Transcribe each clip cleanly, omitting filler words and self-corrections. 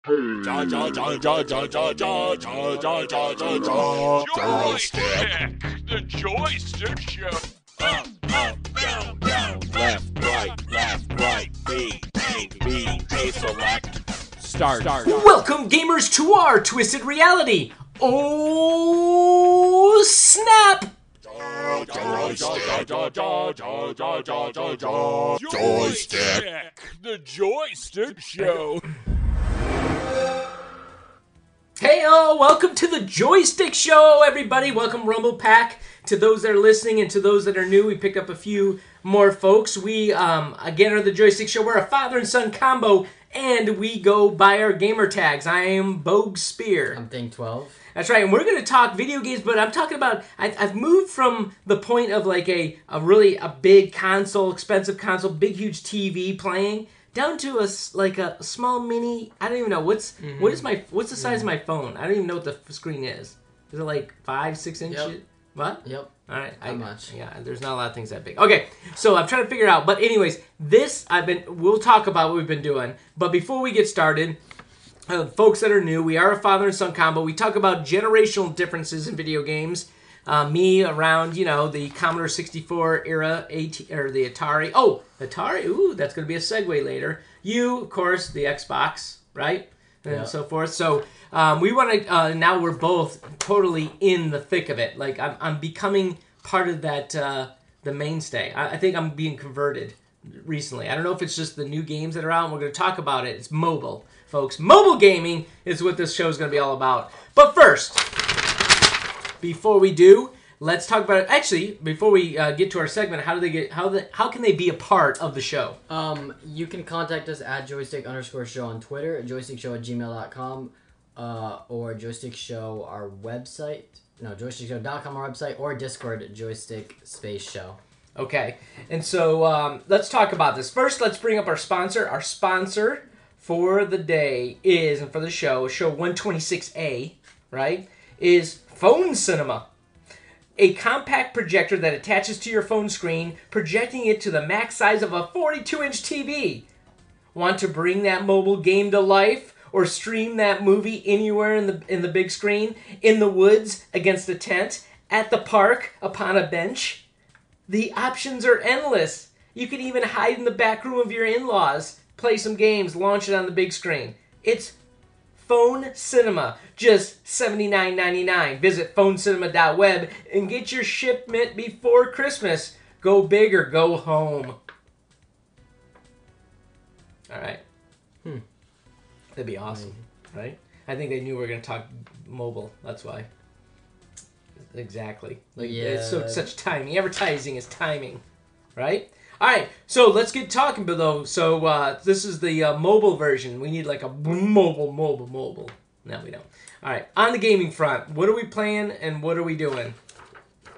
Joystick, the Joystick Show. Up, down, left, right, B, A, select. Start. Welcome, gamers, to our Twisted Reality. Oh, snap! Joystick, the Joystick Show. Hey, welcome to the Joystick Show, everybody. Welcome, Rumble Pack. To those that are listening and to those that are new, we picked up a few more folks. We, again, are the Joystick Show. We're a father and son combo, and we go by our gamer tags. I am Bogue Spear. I'm Thing 12. That's right, and we're going to talk video games, but I'm talking about, I've moved from the point of like a really big console, expensive console, big, huge TV playing, down to a small mini, I don't even know, what's the size of my phone? I don't even know what the screen is. Is it like 5-6 inches? Yep. What? Yep. All right. Not much. Yeah, there's not a lot of things that big. Okay, so I'm trying to figure it out. But anyways, we'll talk about what we've been doing. But before we get started, folks that are new, we are a father and son combo. We talk about generational differences in video games. Me around, the Commodore 64 era, or the Atari. Oh, Atari. Ooh, that's going to be a segue later. You, of course, the Xbox, right? And so forth. So we want to, now we're both totally in the thick of it. Like, I'm becoming part of that, the mainstay. I think I'm being converted recently. I don't know if it's just the new games that are out, and we're going to talk about it. It's mobile, folks. Mobile gaming is what this show is going to be all about. But first, before we do, let's talk about it. Actually, before we get to our segment, how can they be a part of the show? You can contact us at joystick_show on Twitter, joystickshow@gmail.com, or joystickshow our website. No, joystickshow.com our website, or Discord, joystick_show. Okay, and so let's talk about this. First, let's bring up our sponsor. Our sponsor for the day is, and for the show 126A, right, is Phone Cinema. A compact projector that attaches to your phone screen, projecting it to the max size of a 42-inch TV. Want to bring that mobile game to life, or stream that movie anywhere in the big screen, in the woods, against a tent, at the park, upon a bench? The options are endless. You can even hide in the back room of your in-laws, play some games, launch it on the big screen. It's Phone Cinema, just $79.99. Visit phonecinema.web and get your shipment before Christmas. Go big or go home. All right. That'd be awesome, right? I think they knew we were going to talk mobile. That's why. Exactly. It's such timing. Advertising is timing, right? All right, so let's get talking below. So this is the mobile version. We need like a mobile. No, we don't. All right, on the gaming front, what are we playing and what are we doing?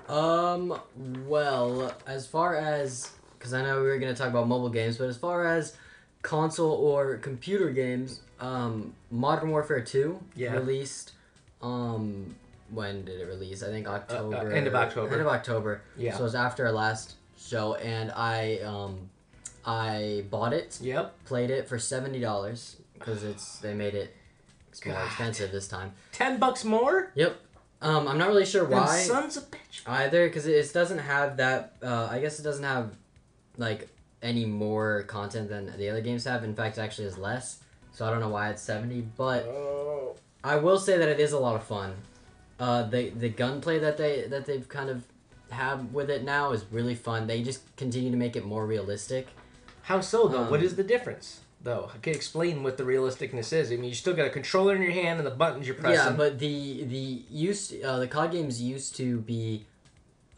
Well, as far as, because I know we were going to talk about mobile games, but as far as console or computer games, Modern Warfare 2 released, when did it release? I think October. End of October. End of October. Yeah. So it was after our last show, and I bought it. Yep. Played it for $70 because they made it more expensive this time. $10 more? Yep. I'm not really sure why. And sons of bitch. Either, because it doesn't have that. I guess it doesn't have like any more content than the other games have. In fact, it actually has less. So I don't know why it's 70, but I will say that it is a lot of fun. The gunplay that they've kind of have with it now is really fun. They just continue to make it more realistic. How so, though? What is the difference, though? I can explain what the realisticness is. I mean, you still got a controller in your hand and the buttons you're pressing. Yeah, but the COD games used to be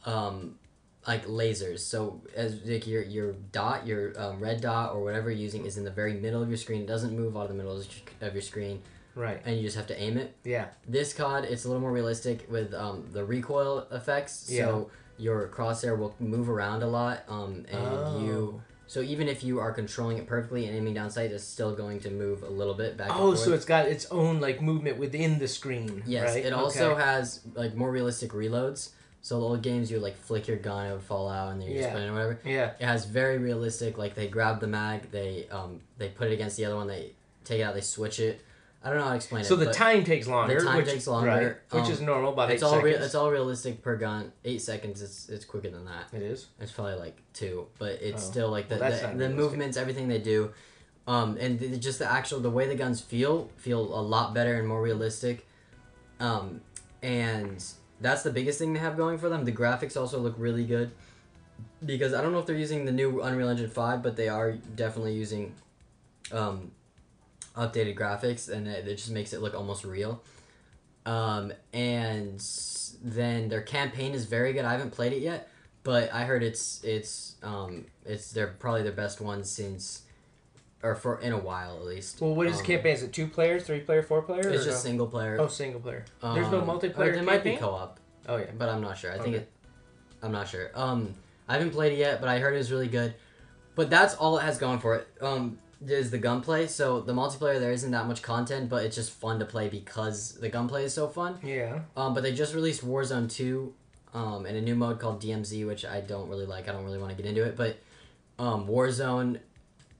like lasers. So as like your dot, your red dot or whatever you're using is in the very middle of your screen. It doesn't move out of the middle of your screen. Right. And you just have to aim it. Yeah. This COD, it's a little more realistic with the recoil effects. Yeah. So your crosshair will move around a lot. So even if you are controlling it perfectly and aiming down sight, it's still going to move a little bit back and forth. So it's got its own like movement within the screen. Yes. Right? It also has like more realistic reloads. So the old games, you like flick your gun, it would fall out, and then you're just playing or whatever. Yeah. It has very realistic. Like they grab the mag, they put it against the other one, they take it out, they switch it. I don't know how to explain it. So the but time takes longer. The time takes longer. Right, which is normal, about 8 it's all seconds. it's all realistic per gun. 8 seconds. It's quicker than that. It is. It's probably like 2, but it's still like the realistic. movements, everything they do, and just the way the guns feel a lot better and more realistic, and that's the biggest thing they have going for them. The graphics also look really good, because I don't know if they're using the new Unreal Engine 5, but they are definitely using updated graphics, and it just makes it look almost real. And then their campaign is very good. I haven't played it yet, but I heard it's they're probably their best one since, or for in a while at least. Well, what is campaign? Is it 2 players, 3 player, 4 player? It's just single player. Oh, single player. There's no multiplayer. There might be co-op. Oh yeah, but I'm not sure. I'm not sure. I haven't played it yet, but I heard it was really good. But that's all it has going for it. Is the gunplay. So the multiplayer, there isn't that much content, but it's just fun to play because the gunplay is so fun. Yeah. But they just released Warzone 2, and a new mode called DMZ, which I don't really like. I don't really want to get into it, but Warzone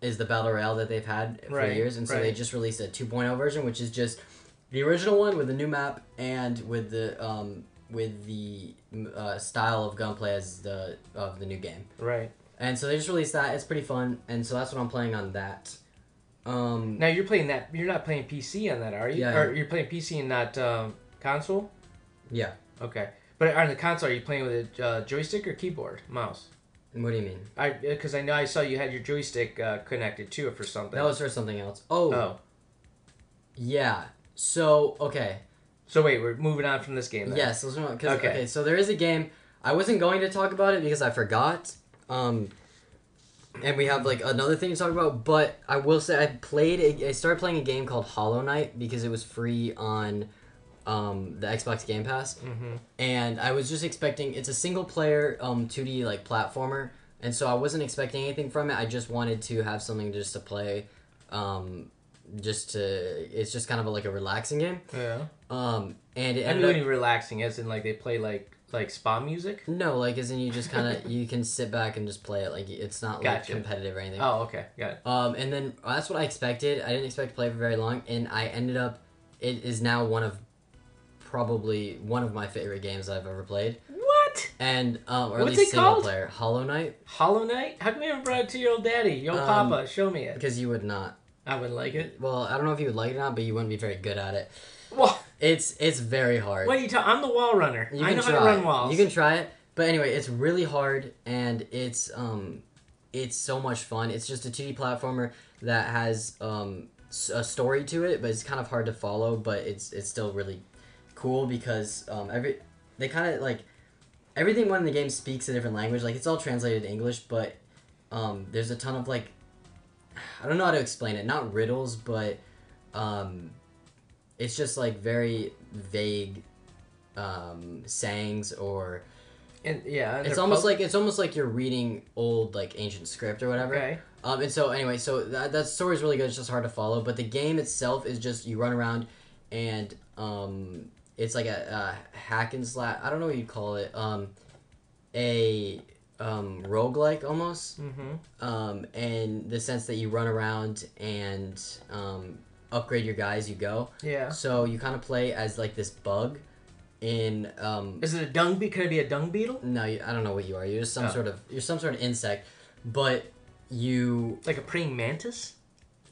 is the battle royale that they've had for years, and so they just released a 2.0 version, which is just the original one with the new map and with the style of gunplay as of the new game. Right. And so they just released that. It's pretty fun, and so that's what I'm playing on that. Now you're playing that. You're not playing PC on that, are you? Yeah. Or you're playing PC and not console? Yeah. Okay. But on the console, are you playing with a joystick or keyboard, mouse? What do you mean? Because I know I saw you had your joystick connected to it for something. That was for something else. Oh. Yeah. So okay. So wait, we're moving on from this game then. Yes. Okay. So there is a game. I wasn't going to talk about it because I forgot. And we have like another thing to talk about, but I will say I started playing a game called Hollow Knight because it was free on the Xbox Game Pass, and I was just expecting it's a single player 2D like platformer, and so I wasn't expecting anything from it. I just wanted to have something just to play, it's just kind of like a relaxing game. Yeah. And it I'm ended up really relaxing, as in like they play like spa music. No, like as in you just kind of you can sit back and just play it. Like it's not like competitive or anything. Oh, okay, got it. And then that's what I expected. I didn't expect to play for very long, and I ended up. It is now probably one of my favorite games I've ever played. What? And or What's at least it single called? player. Hollow Knight. Hollow Knight? How come you haven't brought it to your old daddy, your old papa? Show me it. Because you would not. I wouldn't like it. Well, I don't know if you would like it or not, but you wouldn't be very good at it. What? It's very hard. What are you talking? I'm the wall runner. I know how to try. run walls. You can try it, but anyway, it's really hard, and it's so much fun. It's just a 2D platformer that has a story to it, but it's kind of hard to follow. But it's still really cool because they kind of like everything when the game speaks a different language. Like it's all translated to English, but there's a ton of like I don't know how to explain it. Not riddles, but it's just like very vague sayings or it's almost like you're reading old like ancient script or whatever. Okay. And so anyway, so that story is really good. It's just hard to follow, but the game itself is just you run around and it's like a hack and slash. I don't know what you'd call it. A roguelike almost. Mm-hmm. And the sense that you run around and upgrade your guy as you go. Yeah. So you kind of play as like this bug in Is it a dung beetle? Could it be a dung beetle? No, I don't know what you are. You're just some sort of insect, but you like a praying mantis.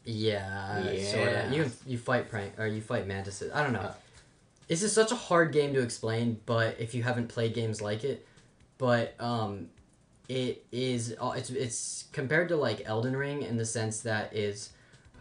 Yeah. Sort of. You fight mantises. I don't know. This is such a hard game to explain, but if you haven't played games like it, but it's compared to like Elden Ring in the sense that is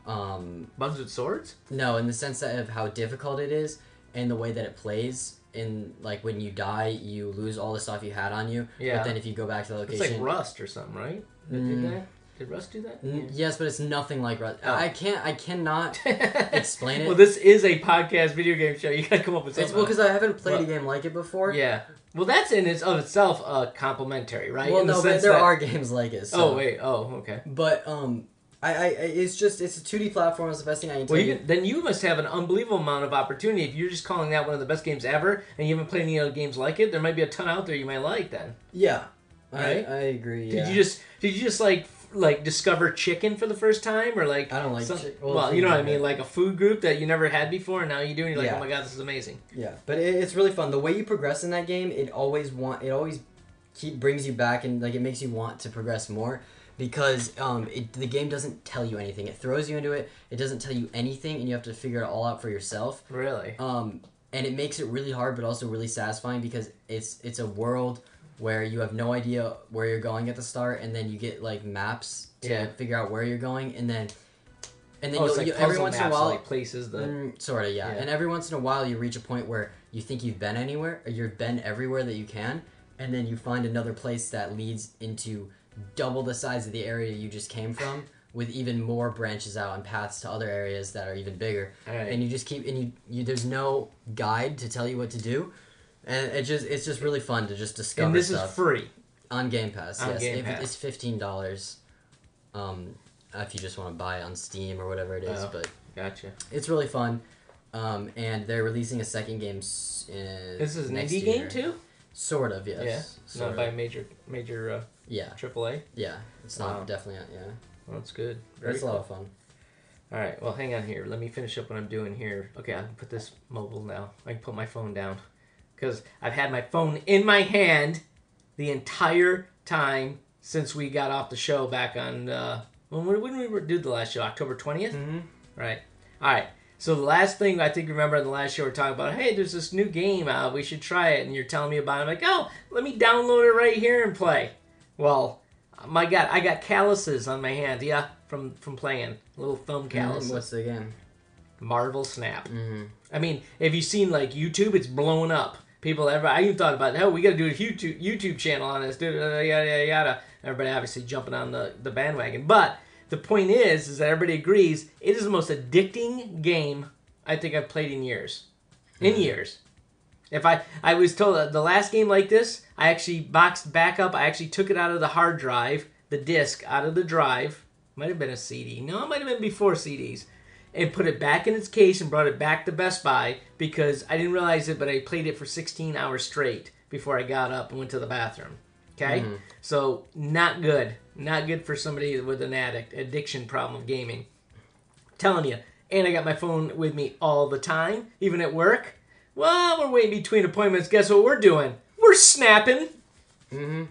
bugs with swords? No, in the sense that of how difficult it is and the way that it plays. In like when you die, you lose all the stuff you had on you. Yeah. But then if you go back to the location, it's like Rust or something, right? Did that? Did Rust do that? Yes, but it's nothing like Rust. Oh. I cannot explain it. Well, this is a podcast video game show. You gotta come up with something. It's because I haven't played a game like it before. Yeah. Well, that's in itself complimentary, right? Well, no, but there are games like it. So. Oh wait. Oh, okay. But it's a 2D platform. It's the best thing I can tell you. Then you must have an unbelievable amount of opportunity. If you're just calling that one of the best games ever, and you haven't played any other games like it, there might be a ton out there you might like. Then. Yeah. Right? I agree. Yeah. Did you just like like discover chicken for the first time, or like I don't like some, chicken. well, you know what I mean, like a food group that you never had before, and now you do, and you're like, Yeah. oh my god, this is amazing. Yeah, but it's really fun. The way you progress in that game, it always brings you back, and like it makes you want to progress more, because the game doesn't tell you anything. It throws you into it. It doesn't tell you anything, and you have to figure it all out for yourself. Really? And it makes it really hard, but also really satisfying, because it's a world where you have no idea where you're going at the start, and then you get like maps to figure out where you're going, and then it's like every puzzle once in a maps, while, like places that sort of, yeah. And every once in a while, you reach a point where you think you've been anywhere, or you've been everywhere that you can, and then you find another place that leads into double the size of the area you just came from, with even more branches out and paths to other areas that are even bigger. Right. And you just keep, and you there's no guide to tell you what to do, and it's just really fun to just discover. And this stuff is free on Game Pass. on Yes, Game Pass. It's $15. If you just want to buy it on Steam or whatever it is, but gotcha. it's really fun. And they're releasing a second game. This is an next indie year. game too. Sort of, yes. Yeah, Sort not of. by a major Yeah, AAA. yeah. It's not definitely not. Yeah, Well, that's good. Very it's a lot of fun. All right, well, hang on here. Let me finish up what I'm doing here. Okay, I can put this mobile now. I can put my phone down, because I've had my phone in my hand the entire time since we got off the show back on, when did we do the last show? October 20th? Mm-hmm. Right. All right. So the last thing I think, remember in the last show, we're talking about, hey, there's this new game out. We should try it. And you're telling me about it. I'm like, oh, let me download it right here and play. Well, my God, I got calluses on my hand. Yeah, from playing. Little thumb calluses. What's the game? Marvel Snap. Mm-hmm. I mean, if you've seen like YouTube, it's blowing up. I even thought about, hell, we got to do a YouTube channel on this, yada, yada, yada. Everybody obviously jumping on the bandwagon. But the point is that everybody agrees it is the most addicting game I think I've played in years. In years. If I was told that the last game like this, I actually boxed back up. I actually took it out of the hard drive, the disc out of the drive. Might have been a CD. No, it might have been before CDs. And put it back in its case and brought it back to Best Buy, because I didn't realize it, but I played it for 16 hours straight before I got up and went to the bathroom. Okay? Mm-hmm. So, not good. Not good for somebody with an addiction problem of gaming. Telling you. And I got my phone with me all the time, even at work. Well, we're waiting between appointments. Guess what we're doing? We're snapping. Mm-hmm.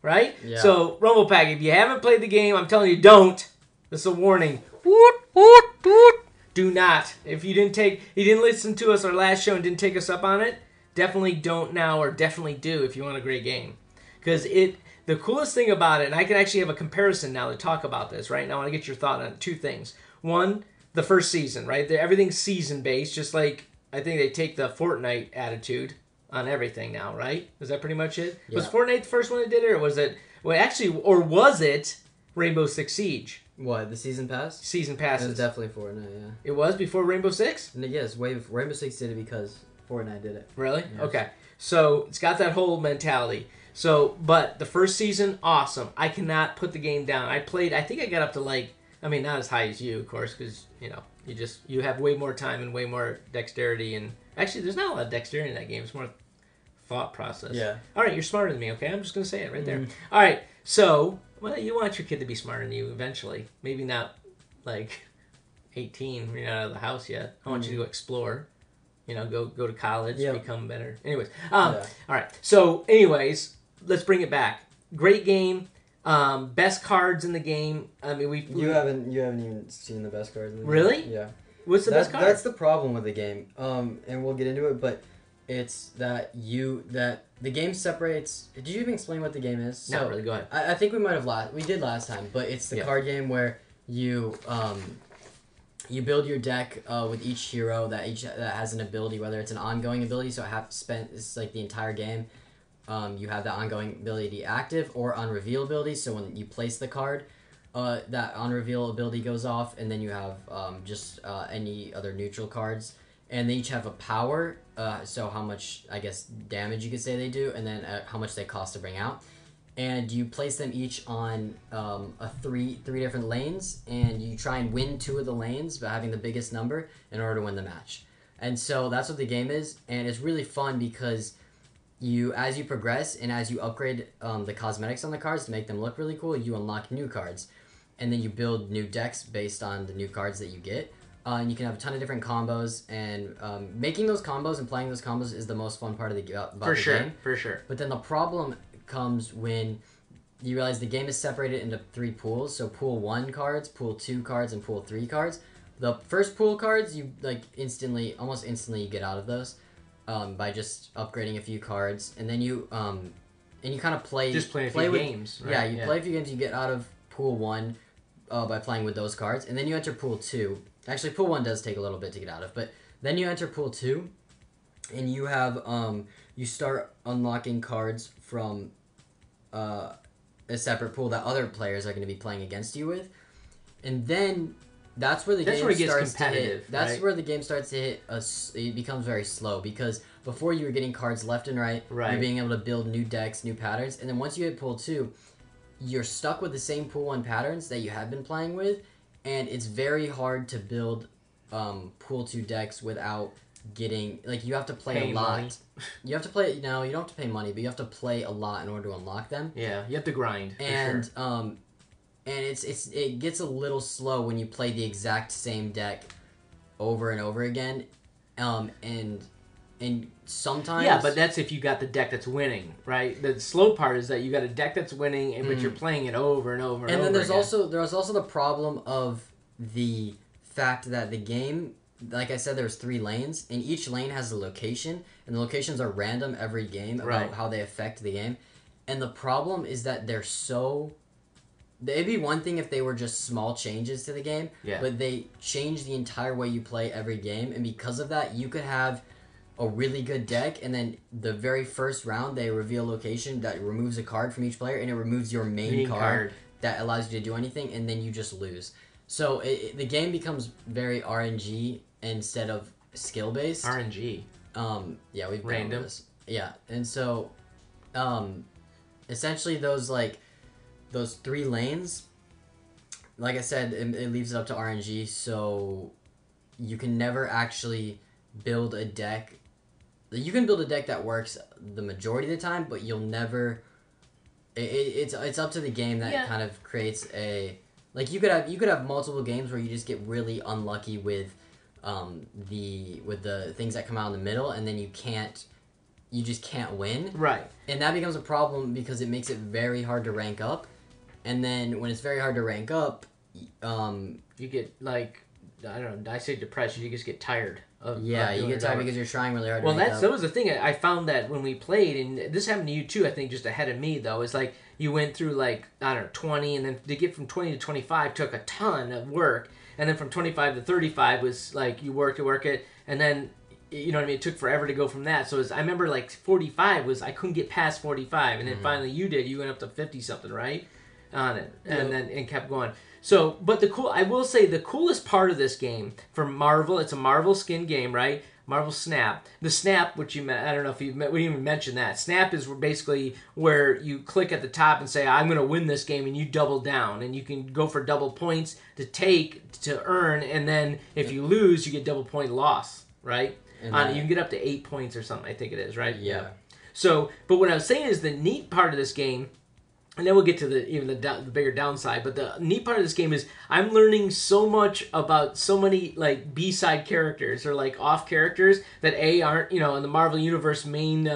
Right? Yeah. So, Rumble Pack, if you haven't played the game, I'm telling you, don't. This is a warning. Woot, woot, woot. Do not. If you didn't listen to us our last show and didn't take us up on it, definitely don't now, or definitely do if you want a great game. Because the coolest thing about it, and I can actually have a comparison now to talk about this, right? Now I want to get your thought on two things. One, the first season, right? Everything's season-based, just like I think they take the Fortnite attitude on everything now, right? Is that pretty much it? Yeah. Was Fortnite the first one that did it, or was it... Well, actually, or was it Rainbow Six Siege? What, the season pass? Season It passes. was definitely Fortnite, yeah. It was before Rainbow Six? And yes, Rainbow Six did it because Fortnite did it. Really? Yes. Okay. So it's got that whole mentality. So, but the first season, awesome. I cannot put the game down. I think I got up to not as high as you, of course, because, you have way more time and way more dexterity. And actually, there's not a lot of dexterity in that game. It's more thought process. Yeah. All right, you're smarter than me, okay? I'm just going to say it right there. All right, so, well, you want your kid to be smarter than you eventually. Maybe not, 18 when you're not out of the house yet. I want you to go explore. Go to college, become better. Anyways, all right. So, anyways, let's bring it back. Great game. Best cards in the game. I mean, You haven't even seen the best cards in the game. Really? Yeah. What's the best card? That's the problem with the game. And we'll get into it, but it's that the game separates. Did you even explain what the game is? Not really. Go ahead. I think we might have we did last time, but it's the card game where you build your deck with each hero that has an ability, whether it's an ongoing ability, so it's like the entire game. You have that ongoing ability active, or on reveal ability, so when you place the card, that on reveal ability goes off, and then you have just any other neutral cards, and they each have a power, so how much, I guess, damage you could say they do, and then how much they cost to bring out. And you place them each on three different lanes, and you try and win 2 of the lanes by having the biggest number in order to win the match. And so that's what the game is, and it's really fun because as you progress and as you upgrade the cosmetics on the cards to make them look really cool, you unlock new cards, and then you build new decks based on the new cards that you get. And you can have a ton of different combos, and making those combos and playing those combos is the most fun part of the game. For sure. But then the problem comes when you realize the game is separated into 3 pools. So pool 1 cards, pool 2 cards, and pool 3 cards. The first pool cards, you almost instantly you get out of those by just upgrading a few cards, and then you kind of play a few games. Right? Yeah, you play a few games. You get out of pool 1 by playing with those cards, and then you enter pool 2. Actually, pool 1 does take a little bit to get out of, but then you enter pool 2, and you have you start unlocking cards from a separate pool that other players are going to be playing against you with, and then that's where the game starts to hit. That's where the game starts to hit. It becomes very slow because before you were getting cards left and right. You're being able to build new decks, new patterns, and then once you hit pool 2, you're stuck with the same pool 1 patterns that you have been playing with, and it's very hard to build pool 2 decks without getting you have to play a lot. Money. You have to play. You don't have to pay money, but you have to play a lot in order to unlock them. Yeah, you have to grind. And and it gets a little slow when you play the exact same deck over and over again, and sometimes... Yeah, but that's if you got the deck that's winning, right? The slow part is that you got a deck that's winning, but you're playing it over and over and over then there's again. also the problem of the fact that the game, like I said, there's 3 lanes, and each lane has a location, and the locations are random every game about how they affect the game. And the problem is that they're so... It'd be one thing if they were just small changes to the game, but they change the entire way you play every game, and because of that, you could have a really good deck, and then the very first round, they reveal a location that removes a card from each player, and it removes your main card that allows you to do anything, and then you just lose. So the game becomes very RNG instead of skill-based. RNG? Yeah, we've been random. over this. Yeah, and so essentially those 3 lanes, like I said, it leaves it up to RNG, so you can never actually build a deck. You can build a deck that works the majority of the time, but you'll never... It's up to the game that kind of creates a... you could have multiple games where you just get really unlucky with the things that come out in the middle, and then you just can't win. Right. And that becomes a problem because it makes it very hard to rank up. And then when it's very hard to rank up, you get I don't know. I say depressed. You just get tired. You get tired because you're trying really hard. That was the thing. I found that when we played, and this happened to you too. I think just ahead of me though. Is you went through 20, and then to get from 20 to 25 took a ton of work, and then from 25 to 35 was you work it, and then you know what I mean. It took forever to go from that. So I remember 45 was I couldn't get past 45, and then finally you did. You went up to 50 something, right? On it, and kept going. So, but I will say the coolest part of this game for Marvel, it's a Marvel skin game, right? Marvel Snap. The Snap, which I don't know if we didn't even mention that. Snap is basically where you click at the top and say, I'm going to win this game, and you double down, and you can go for double points to earn, and then if you lose, you get double point loss, right? You can get up to 8 points or something, I think it is, right? Yeah. So, but what I was saying is the neat part of this game, and then we'll get to the bigger downside. But the neat part of this game is I'm learning so much about so many B-side characters or off characters that aren't in the Marvel Universe main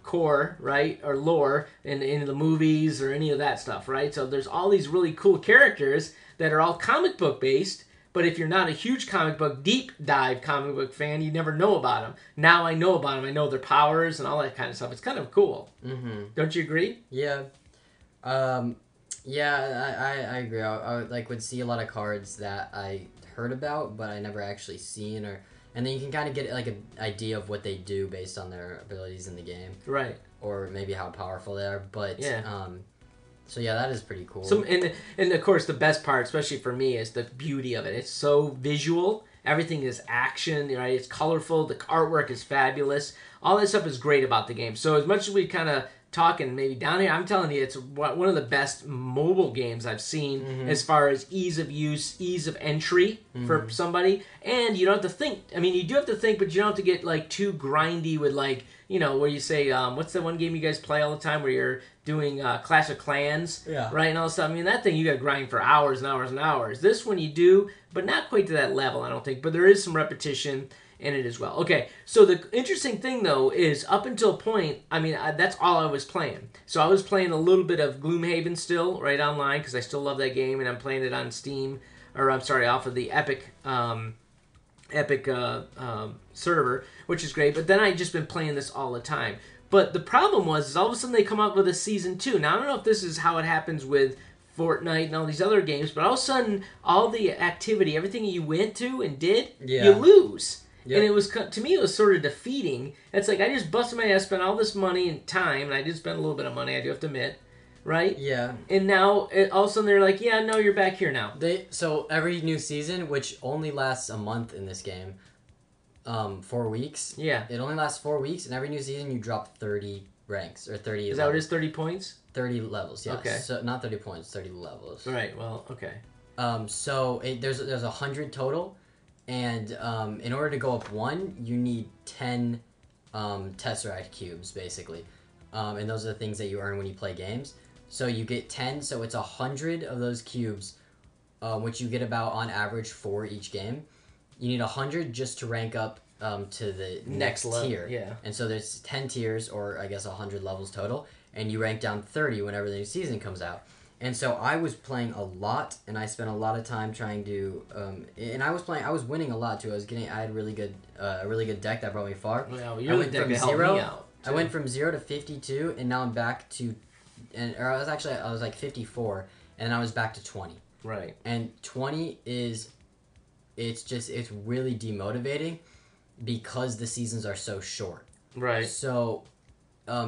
core, right, or lore in the movies or any of that stuff, right? So there's all these really cool characters that are all comic book based. But if you're not a huge deep dive comic book fan, you never know about them. Now I know about them. I know their powers and all that kind of stuff. It's kind of cool. Mm-hmm. Don't you agree? Yeah. I agree. I would see a lot of cards that I heard about, but I never actually seen, and then you can kind of get an idea of what they do based on their abilities in the game. Right. Or maybe how powerful they are. But so yeah, that is pretty cool. So and of course the best part, especially for me, is the beauty of it. It's so visual. Everything is action, right? It's colorful. The artwork is fabulous. All that stuff is great about the game. So as much as we kind of talking maybe down here. I'm telling you, it's one of the best mobile games I've seen as far as ease of use, ease of entry for somebody. And you don't have to think. I mean, you do have to think, but you don't have to get like too grindy with like, you know, where you say, what's the one game you guys play all the time where you're doing Clash of Clans, right, and all that stuff. I mean, that thing you got to grind for hours and hours and hours. This one you do, but not quite to that level, I don't think. But there is some repetition in it as well. Okay, so the interesting thing, though, is up until a point, I mean, that's all I was playing. So I was playing a little bit of Gloomhaven still, right, online, because I still love that game, and I'm playing it on Steam, or I'm sorry, off of the Epic server, which is great. But then I just been playing this all the time. But the problem was, all of a sudden they come out with a Season 2. Now, I don't know if this is how it happens with Fortnite and all these other games, but all of a sudden, all the activity, everything you went to and did, you lose. Yep. And it was, to me, it was sort of defeating. It's like, I just busted my ass, spent all this money and time, and I did spend a little bit of money, I do have to admit, right? Yeah. And now, all of a sudden, they're like, yeah, no, you're back here now. So every new season, which only lasts a month in this game, 4 weeks. Yeah. It only lasts 4 weeks, and every new season you drop 30 ranks, or 30 Is that what it is, 30 points? 30 levels, yes. Okay. So, not 30 points, 30 levels. Right, well, okay. So there's 100 total. And in order to go up one, you need 10 Tesseract cubes, basically. And those are the things that you earn when you play games. So you get 10, so it's 100 of those cubes, which you get about, on average, 4 each game. You need 100 just to rank up to the next tier. Yeah. And so there's 10 tiers, or I guess 100 levels total, and you rank down 30 whenever the new season comes out. And so I was playing a lot, and I spent a lot of time trying to, and I was winning a lot too. I had a really good deck that brought me far. Well, you're the deck that helped me out. I went from 0 to 52, and now I'm back to, I was like 54, and I was back to 20. Right. And 20 it's really demotivating because the seasons are so short. Right. So,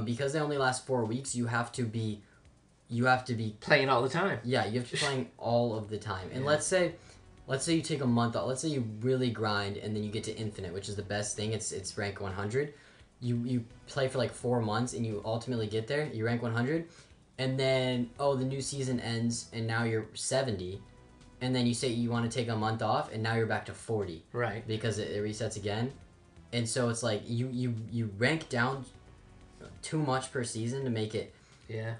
because they only last 4 weeks, you have to be playing all the time. Yeah, you have to be playing all of the time. And let's say you take a month off. Let's say you really grind, and then you get to infinite, which is the best thing. It's rank 100. You play for like 4 months, and you ultimately get there. You rank 100, and then the new season ends, and now you're 70. And then you say you want to take a month off, and now you're back to 40. Right. Because it resets again. And so it's like you rank down too much per season to make it. Yeah.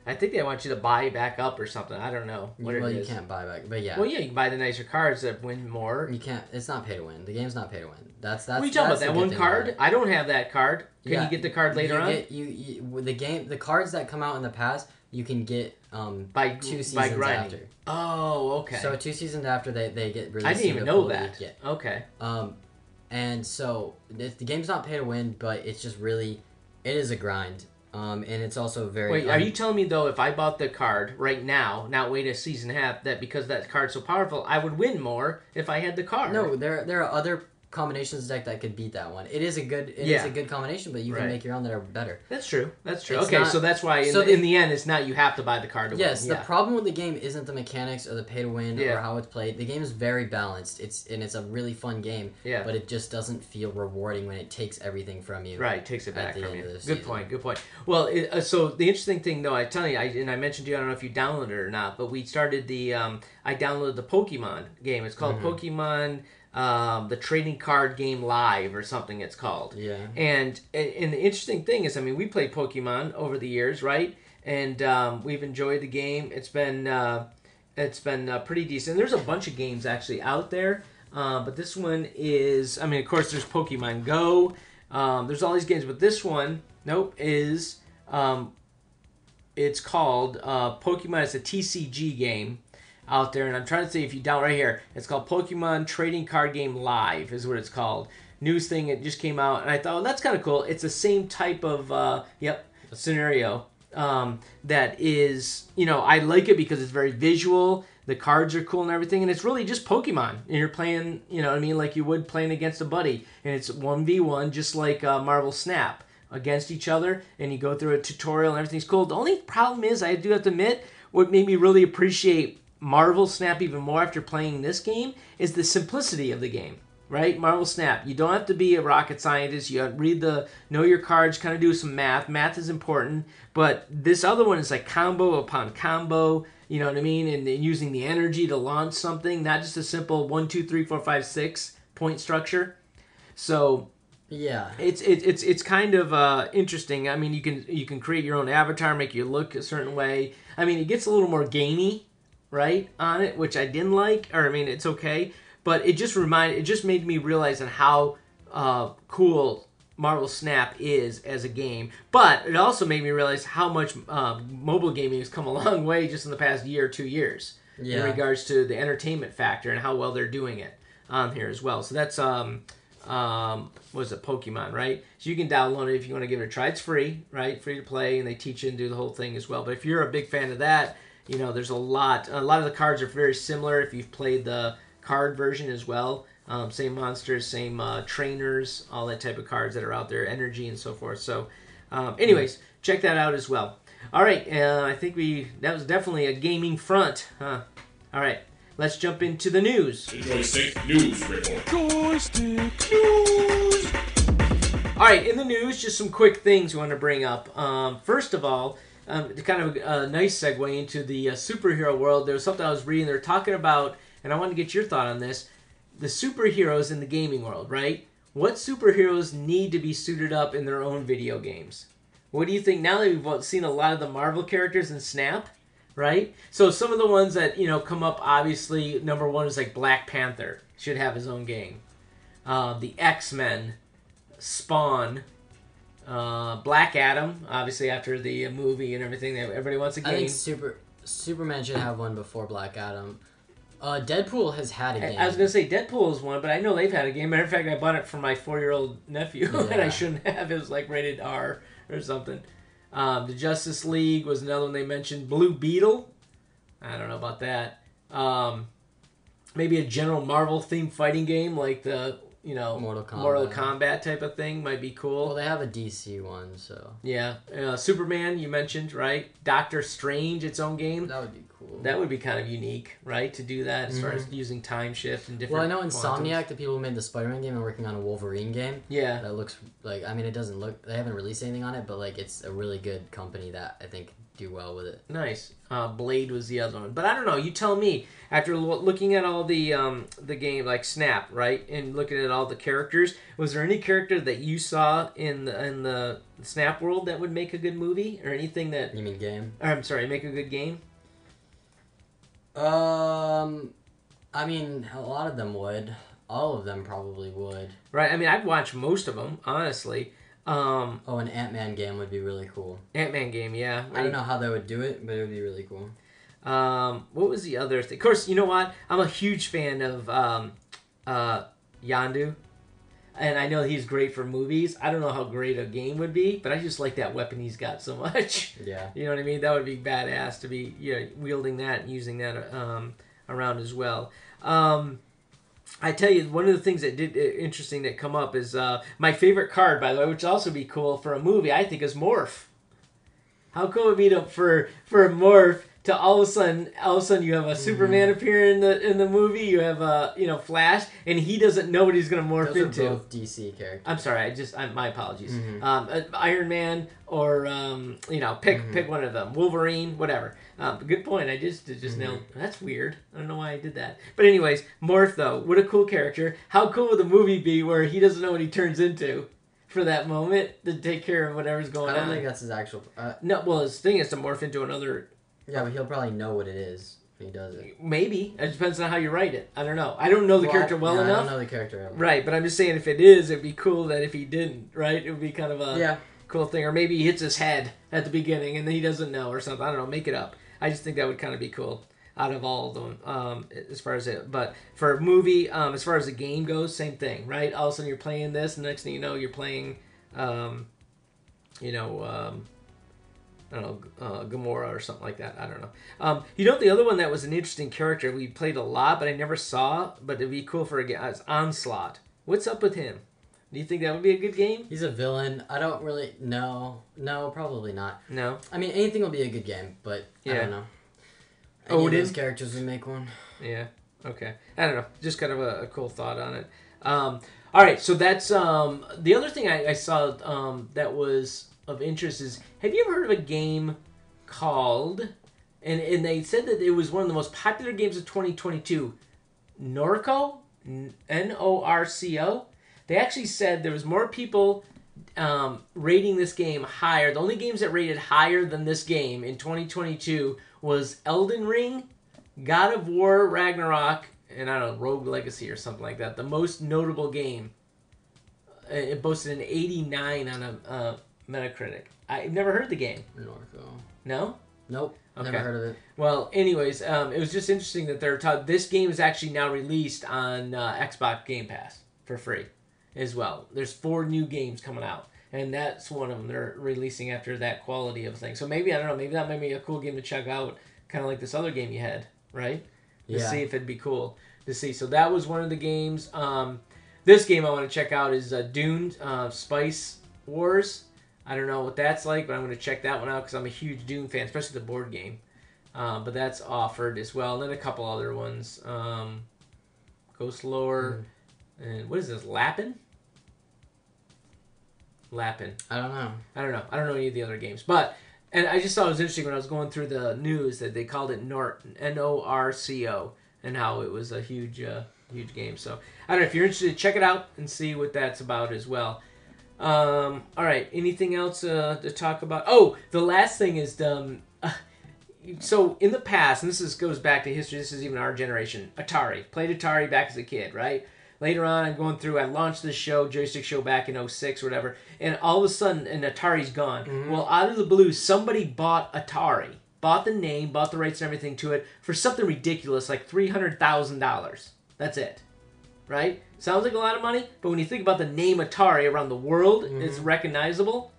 I think they want you to buy back up or something. I don't know what it is. Well, you can't buy back, but yeah. Well, yeah, you can buy the nicer cards that win more. You can't. It's not pay to win. The game's not pay to win. That's. What are you talking about? That one card? I don't have that card. Can you get the card later on? The cards that come out in the past, you can get by 2 seasons by grinding. after. Oh, okay. So 2 seasons after they get released. I didn't even know that. Okay. And so the game's not pay to win, but it's just really, it is a grind. And it's also very... Wait, are you telling me, though, if I bought the card right now, not wait a season and a half, that because that card's so powerful, I would win more if I had the card? No, there are other combinations deck that could beat that one. It is a good combination, but you can make your own that are better. That's true. It's okay, not, so that's why in the end, it's not you have to buy the card to win. Yes, the problem with the game isn't the mechanics or the pay to win or how it's played. The game is very balanced. It's a really fun game. Yeah. But it just doesn't feel rewarding when it takes everything from you. Right, takes it back from you. Good point. Well, so the interesting thing, though, I tell you, I mentioned to you, I don't know if you downloaded it or not, but we started I downloaded the Pokemon game. It's called Pokemon... the trading card game live or something it's called. Yeah. And the interesting thing is, I mean, we played Pokemon over the years, right? And we've enjoyed the game. It's been pretty decent. There's a bunch of games actually out there, but this one is, I mean, of course, there's Pokemon Go. There's all these games, but this one, is it's called Pokemon. It's a TCG game out there, and I'm trying to see if you down right here. It's called Pokemon Trading Card Game Live is what it's called. News thing, it just came out, and I thought, well, that's kind of cool. It's the same type of scenario that is, I like it because it's very visual. The cards are cool and everything, and it's really just Pokemon. And you're playing, like you would playing against a buddy, and it's 1v1, just like Marvel Snap, against each other, and you go through a tutorial and everything's cool. The only problem is, I do have to admit, what made me really appreciate Marvel Snap even more after playing this game is the simplicity of the game. right? Marvel Snap. You don't have to be a rocket scientist. You read know your cards, kind of do some math. Math is important, but this other one is like combo upon combo. You know what I mean? And using the energy to launch something, not just a simple 1, 2, 3, 4, 5, 6 point structure. So yeah, it's kind of interesting. I mean, you can create your own avatar, make you look a certain way. I mean, it gets a little more gamey, right, on it, which I didn't like. Or I mean, it's okay, but it just made me realize on how cool Marvel Snap is as a game. But it also made me realize how much mobile gaming has come a long way just in the past year or 2 years in regards to the entertainment factor and how well they're doing it on here as well. So that's what is it, Pokemon, right? So you can download it if you want to give it a try. It's free, right? Free to play, and they teach you and do the whole thing as well. But if you're a big fan of that, you know, there's a lot of the cards are very similar if you've played the card version as well. Same monsters, same trainers, all that type of cards that are out there, energy and so forth. So, anyways, check that out as well. All right, I think that was definitely a gaming front, huh? All right, let's jump into the news. The Joystick News Report. Joystick News. All right, in the news, just some quick things we want to bring up. First of all, kind of a nice segue into the superhero world. There was something I was reading. They were talking about, and I wanted to get your thought on this. The superheroes in the gaming world, right? What superheroes need to be suited up in their own video games? What do you think now that we've seen a lot of the Marvel characters in Snap, right? So some of the ones that, you know, come up, obviously, number one is like Black Panther should have his own game. The X-Men, Spawn, Black Adam, obviously after the movie and everything, everybody wants a game. I think Superman should have one before Black Adam. Deadpool has had a game. I was going to say Deadpool is one, but I know they've had a game. Matter of fact, I bought it for my 4-year-old nephew, and I shouldn't have. It was like rated R or something. The Justice League was another one they mentioned. Blue Beetle. I don't know about that. Maybe a general Marvel-themed fighting game like the, you know, Mortal Kombat type of thing might be cool. Well, they have a DC one, so... Yeah. Superman, you mentioned, right? Doctor Strange, its own game. That would be cool. That would be kind of unique, right? To do that as far as using time shift and different... Well, I know Insomniac, the people who made the Spider-Man game, are working on a Wolverine game. Yeah. That looks like... I mean, it doesn't look... They haven't released anything on it, but, like, it's a really good company that I think do well with it. Nice. Blade was the other one. But I don't know. You tell me. After looking at all the game, like Snap, right? And looking at all the characters, was there any character that you saw in the Snap world that would make a good movie? Or anything that... You mean game? Or, I'm sorry, make a good game? I mean, a lot of them would. All of them probably would. Right. I mean, I'd watch most of them, honestly. An Ant-Man game would be really cool. Ant-Man game, yeah. I don't know how they would do it, but it would be really cool. What was the other thing? Of course, you know what? I'm a huge fan of Yandu. And I know he's great for movies. I don't know how great a game would be, but I just like that weapon he's got so much. Yeah. You know what I mean? That would be badass to be wielding that and using that around as well. I tell you, one of the things that did interesting that come up is my favorite card, by the way, which would also be cool for a movie, I think, is Morph. How cool would it be for Morph to all of a sudden you have a Superman appear in the movie, you have Flash, and he doesn't know what he's going to morph into. Those are both DC characters. I'm sorry, my apologies. Iron Man or pick one of them, Wolverine, whatever. Good point. I just nailed. That's weird. I don't know why I did that. But anyways, Morph though, what a cool character. How cool would the movie be where he doesn't know what he turns into for that moment to take care of whatever's going on? I don't think that's his actual. No, well, his thing is to morph into another. Yeah, but he'll probably know what it is if he does it. Maybe. It depends on how you write it. I don't know. I don't know the character well enough. I don't know the character ever. Right, but I'm just saying if it is, it'd be cool that if he didn't, right? It would be kind of a cool thing. Or maybe he hits his head at the beginning and then he doesn't know or something. I don't know. Make it up. I just think that would kind of be cool out of all of them as far as it. But for a movie, as far as the game goes, same thing, right? All of a sudden you're playing this and next thing you know, you're playing, I don't know, Gamora or something like that. I don't know. The other one that was an interesting character we played a lot, but I never saw, but it'd be cool for a game, is Onslaught. What's up with him? Do you think that would be a good game? He's a villain. I don't really know. No, probably not. No? I mean, anything will be a good game, but I don't know. Any of those characters would make one. Yeah. Okay. I don't know. Just kind of a cool thought on it. All right, so that's the other thing I saw that was of interest is, have you ever heard of a game called, and they said that it was one of the most popular games of 2022, NORCO, NORCO. They actually said there was more people rating this game higher. The only games that rated higher than this game in 2022 was Elden Ring, God of War Ragnarok, and I don't know, Rogue Legacy or something like that. The most notable game. It boasted an 89 on a Metacritic. I've never heard the game. Norco. No? Nope. Okay. Never heard of it. Well, anyways, it was just interesting that this game is actually now released on Xbox Game Pass for free as well. There's 4 new games coming out, and that's one of them they're releasing after that quality of thing. So maybe, I don't know, maybe that might be a cool game to check out, kind of like this other game you had, right? To see if it'd be cool to see. So that was one of the games. This game I want to check out is Dune Spice Wars. I don't know what that's like, but I'm going to check that one out because I'm a huge Dune fan, especially the board game. But that's offered as well. And then a couple other ones. Ghost Lore. And what is this? Lappin? Lappin. I don't know. I don't know any of the other games. But, and I just thought it was interesting when I was going through the news that they called it NORCO and how it was a huge game. So, I don't know. If you're interested, check it out and see what that's about as well. All right. Anything else to talk about? Oh, the last thing is so in the past, and this goes back to history. This is even our generation. Atari. Played Atari back as a kid, right? Later on, I'm going through. I launched this show, Joystick Show, back in 2006 or whatever, and all of a sudden, an Atari's gone. Mm-hmm. Well, out of the blue, somebody bought Atari, bought the name, bought the rights and everything to it for something ridiculous, like $300,000. That's it. Right? Sounds like a lot of money, but when you think about the name Atari around the world, it's recognizable.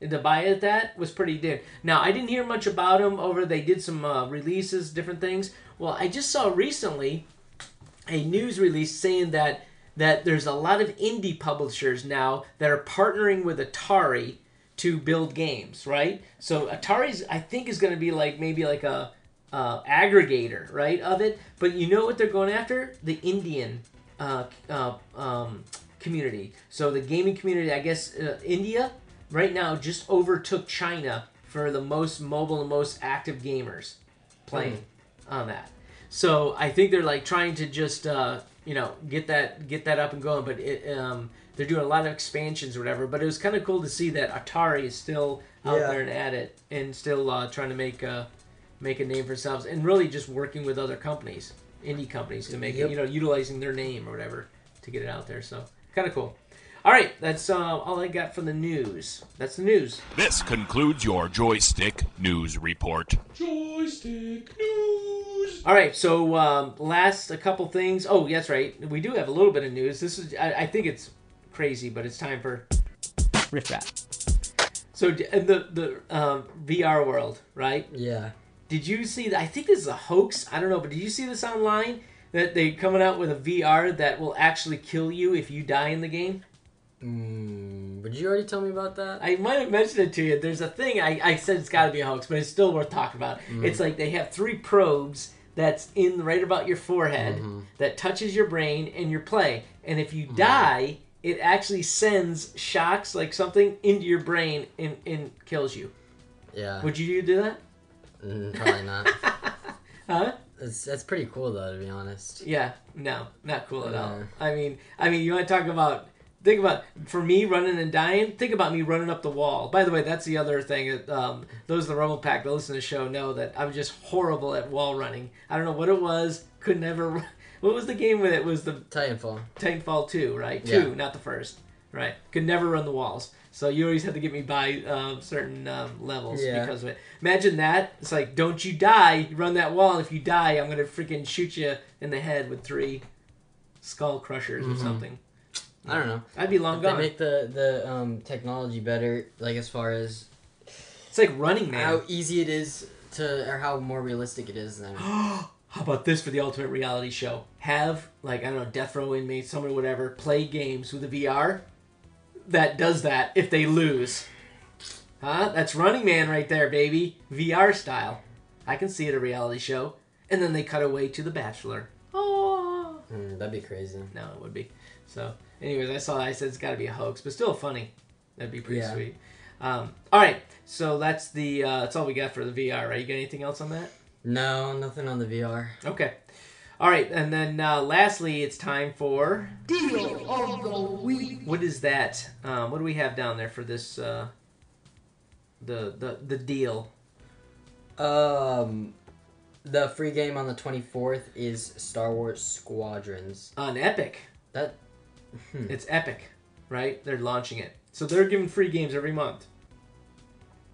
And to buy it, that was pretty good. Now, I didn't hear much about them they did some releases, different things. Well, I just saw recently a news release saying that there's a lot of indie publishers now that are partnering with Atari to build games, right? So Atari's, I think, is going to be maybe like a aggregator, right, of it. But you know what they're going after? The Indian community. So the gaming community, I guess, India right now just overtook China for the most mobile and most active gamers playing on that. So I think they're trying to just get that up and going. But they're doing a lot of expansions or whatever. But it was kind of cool to see that Atari is still out there and at it and still trying to make a name for themselves and really just working with other companies. Indie companies to make it, utilizing their name or whatever to get it out there. So, kind of cool. All right, that's all I got from the news. That's the news. This concludes your Joystick News Report. Joystick News. All right, so last a couple things. Oh, that's right. We do have a little bit of news. This is, I think it's crazy, but it's time for Riff Rap. So, the VR world, right? Yeah. Did you see? I think this is a hoax. I don't know, but did you see this online? That they're coming out with a VR that will actually kill you if you die in the game? Did you already tell me about that? I might have mentioned it to you. There's a thing, I said it's got to be a hoax, but it's still worth talking about. It's like they have 3 probes that's in right about your forehead that touches your brain and your play. And if you die, it actually sends shocks, like something, into your brain and kills you. Yeah. Would you do that? Probably not. Huh? That's pretty cool though, to be honest. Yeah, no, not cool at all. I mean, you want to talk about? Think about for me running and dying. Think about me running up the wall. By the way, that's the other thing. Those of the Rumble Pack that listen to the show know that I'm just horrible at wall running. I don't know what it was. Could never. What was the game with it? Was the Titanfall? Titanfall 2, right? 2, not the first. Right. Could never run the walls. So you always have to get me by certain levels because of it. Imagine that. It's like, don't you die. You run that wall. If you die, I'm going to freaking shoot you in the head with 3 skull crushers or something. I don't know. I'd be long gone. They make the technology better, like as far as... It's like Running Man. How easy it is or how more realistic it is then. How about this for the ultimate reality show? Have, I don't know, death row inmates, somebody, whatever, play games with a VR that does that if they lose. Huh? That's Running Man right there, baby. VR style. I can see it, a reality show. And then they cut away to The Bachelor. Oh. That'd be crazy. No, it would be. So, anyways, I saw that. I said it's got to be a hoax, but still funny. That'd be pretty sweet. All right, so that's all we got for the VR, right? You got anything else on that? No, nothing on the VR. Okay. All right, and then lastly, it's time for Deal of the week. what is that? What do we have down there for this? The deal. The free game on the 24th is Star Wars Squadrons. On Epic. That. It's Epic, right? They're launching it, so they're giving free games every month.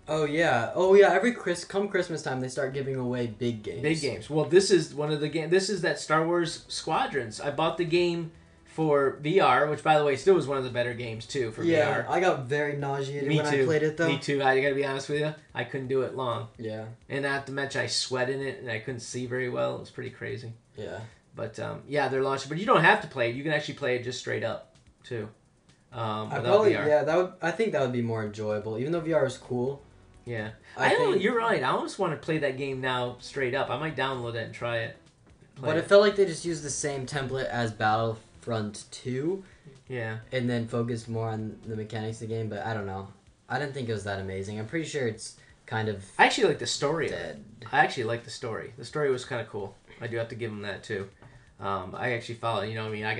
Oh yeah. Every come Christmas time, they start giving away big games. Big games. Well, this is one of the games. This is that Star Wars Squadrons. I bought the game for VR, which, by the way, still was one of the better games too for VR. I got very nauseated when too. I played it though. Me too. I gotta be honest with you. I couldn't do it long. Yeah. And not to mention, I sweat in it, and I couldn't see very well. It was pretty crazy. Yeah. But they're launching. But you don't have to play it. You can actually play it just straight up too. Without VR. I think that would be more enjoyable, even though VR is cool. Yeah. think- You're right. I almost want to play that game now straight up. I might download it and try it. But it felt like they just used the same template as Battlefront 2 Yeah. and then focused more on the mechanics of the game, but I don't know. I didn't think it was that amazing. I'm pretty sure it's kind of I actually like the story of it. dead. I actually like the story. The story was kind of cool. I do have to give them that too. I actually followed. I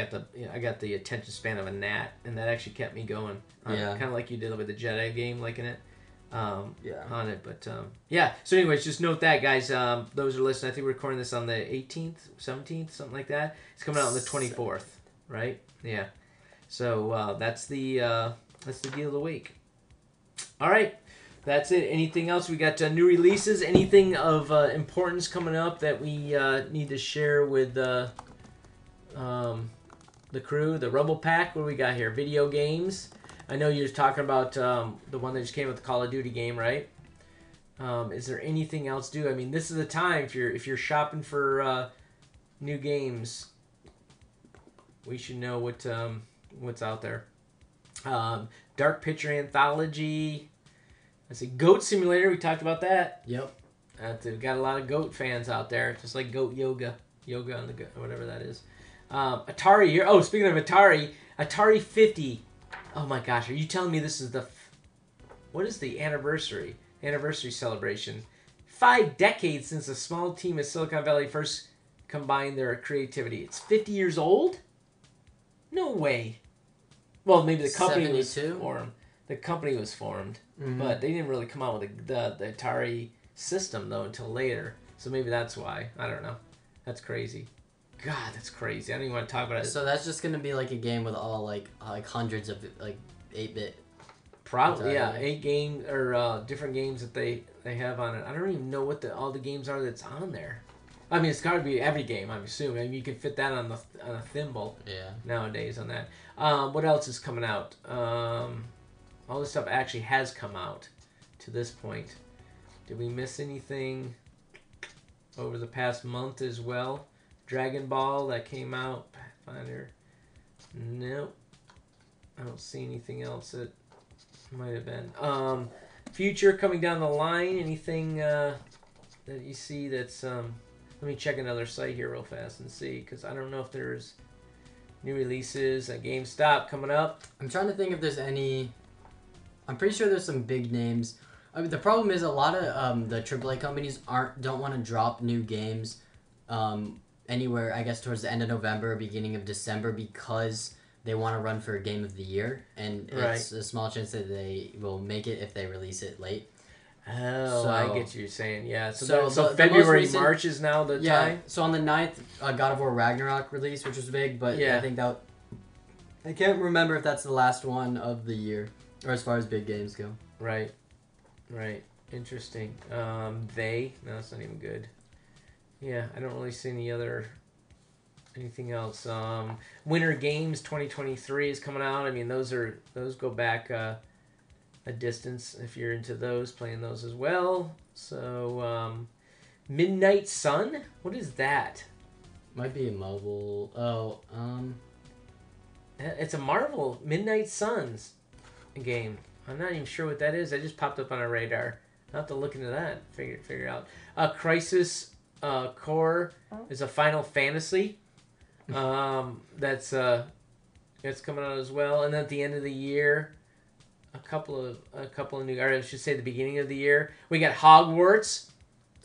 got the attention span of a gnat, and that actually kept me going. Yeah. Kind of like you did with the Jedi game, liking it. Yeah. On it, but yeah. So, anyways, just note that, guys. Those are listening. I think we're recording this on the 18th, 17th, something like that. It's coming out on the 24th, right? Yeah. So that's the deal of the week. All right. That's it. Anything else? We got new releases. Anything of importance coming up that we need to share with the crew, the Rebel Pack? What do we got here? Video games. I know you're talking about the one that just came with the Call of Duty game, right? Is there anything else due? I mean, this is the time if you're shopping for new games. We should know what's out there. Dark Picture Anthology. Let's see, Goat Simulator. We talked about that. Yep. We've got a lot of goat fans out there, just like Goat Yoga on the goat, or whatever that is. Atari here. Oh, speaking of Atari 50. Oh my gosh, are you telling me this is what is the anniversary celebration? 5 decades since a small team of Silicon Valley first combined their creativity. It's 50 years old? No way. Well, maybe the company was 72? formed. The company was formed, Mm-hmm. but they didn't really come out with the Atari system though until later. So maybe that's why. I don't know. That's crazy. God, that's crazy. I don't even want to talk about it. So that's just gonna be like a game with all like hundreds of like 8-bit. Probably, yeah. Atari. 8 games or different games that they have on it. I don't even know what all the games are that's on there. I mean, it's got to be every game, I'm assuming. I mean, you can fit that on a thimble Yeah. nowadays on that. What else is coming out? All this stuff actually has come out to this point. Did we miss anything over the past month as well? Dragon Ball that came out. Pathfinder. Nope. I don't see anything else that might have been. Future coming down the line. Anything that you see that's... let me check another site here real fast and see, because I don't know if there's new releases at GameStop coming up. I'm trying to think if there's any. I'm pretty sure there's some big names. I mean, the problem is a lot of the AAA companies don't want to drop new games anywhere. I guess towards the end of November, beginning of December, because they want to run for a Game of the Year, and it's a small chance that they will make it if they release it late. Oh, So- I get what you're saying. Yeah, So so the most February, recent- March is now the time. So on the 9th, God of War Ragnarok released, which was big, but Yeah. I think that... I can't remember if that's the last one of the year, or as far as big games go. Right. Interesting. No, it's not even good. Yeah, I don't really see anything else. Winter Games 2023 is coming out. I mean, those go back a distance if you're into those, playing those as well. So, Midnight Sun? What is that? Might be a mobile... It's a Marvel Midnight Suns game. I'm not even sure what that is. That just popped up on our radar. I'll have to look into that. Figure out. Crisis Core is a Final Fantasy. That's It's coming out as well. And then at the end of the year, a couple of new, or I should say the beginning of the year, we got Hogwarts.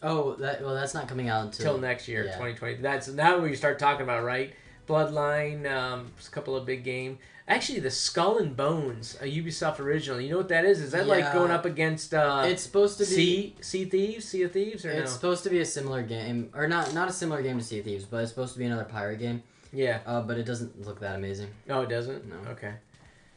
Oh, that's not coming out until Next year, yeah. 2020. That's now we start talking about, right? Bloodline, a couple of big game. Actually, the Skull and Bones, a Ubisoft original. You know what that is? Is that like going up against? It's supposed to be Sea of Thieves, or it's supposed to be a similar game, or not a similar game to Sea of Thieves, but it's supposed to be another pirate game. Yeah. But it doesn't look that amazing. No, it doesn't. No. Okay.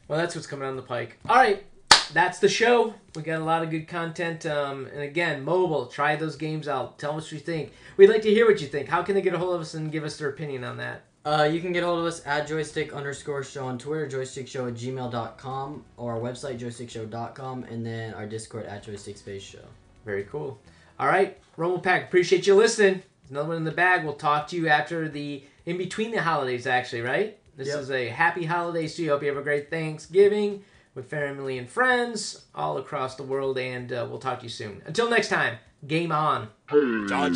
Well, that's what's coming on the pike. All right. That's the show. We got a lot of good content. And again, mobile. Try those games out. Tell us what you think. We'd like to hear what you think. How can they get a hold of us and give us their opinion on that? You can get a hold of us at joystick_show on Twitter, joystickshow@gmail.com, or our website, joystickshow.com, and then our Discord at joystickspace_show. Very cool. All right. Rumble Pack, appreciate you listening. There's another one in the bag. We'll talk to you after in between the holidays, actually, right? This is a happy holiday, so you hope you have a great Thanksgiving with family and friends all across the world, and we'll talk to you soon. Until next time, game on. Joystick,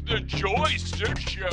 the Joystick Show.